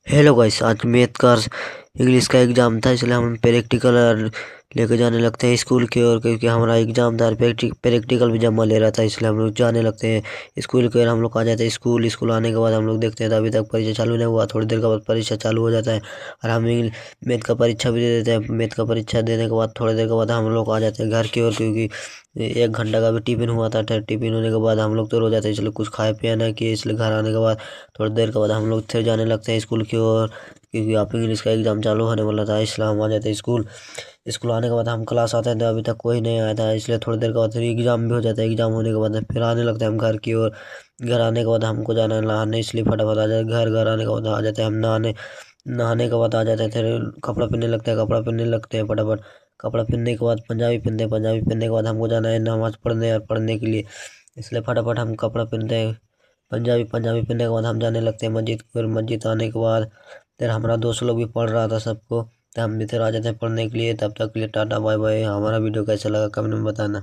Hello guys, आज math का English का एग्जाम था, इसलिए हम प्रैक्टिकल लेके जाने लगते हैं स्कूल की ओर, क्योंकि हमारा एग्जाम था। प्रैक्टिकल भी जमा ले रहा था, इसलिए हम लोग जाने लगते हैं स्कूल की ओर। हम लोग आ जाते हैं स्कूल आने के बाद हम लोग देखते हैं तो अभी तक परीक्षा चालू नहीं हुआ। थोड़ी देर के बाद परीक्षा चालू हो जाता है और हम मैथ का परीक्षा भी दे देते हैं। मैथ का परीक्षा देने के बाद थोड़ी देर के बाद हम लोग आ जाते हैं घर की ओर, क्योंकि 1 घंटा का भी टिफिन हुआ था। टिफिन होने के बाद हम लोग तो रो जाते हैं, इसलिए कुछ खाए पिया नहीं किए। इसलिए घर आने के बाद थोड़ी देर के बाद हम लोग फिर जाने लगते हैं स्कूल की ओर, क्योंकि आप इंग्लिश का एग्जाम चालू होने वाला था। इसलिए हम आ जाते हैं स्कूल आने के बाद हम क्लास आते हैं तो अभी तक कोई नहीं आया था, इसलिए थोड़ी देर के बाद फिर एग्जाम भी हो जाता है। एग्जाम होने के बाद फिर आने लगते हैं हम घर की ओर। घर आने के बाद हमको जाना है नहाने, इसलिए फटाफट आ जाते हैं घर आने के बाद आ जाते हैं हम नहाने। नहाने के बाद आ जाते हैं, फिर कपड़ा पहनने लगते हैं। कपड़ा पहनने लगते हैं फटाफट। कपड़ा पहनने के बाद पंजाबी पहनते हैं। पंजाबी पहनने के बाद हमको जाना है नमाज पढ़ने और पढ़ने के लिए, इसलिए फटाफट हम कपड़ा पहनते हैं। पंजाबी पहनने के बाद हम जाने लगते हैं मस्जिद की ओर। मस्जिद आने के बाद फिर हमारा दोस्त लोग भी पढ़ रहा था सबको, तो हम भी फिर आ जाते हैं पढ़ने के लिए। तब तक के लिए टाटा बाय बाय। हमारा वीडियो कैसा लगा कमेंट में बताना।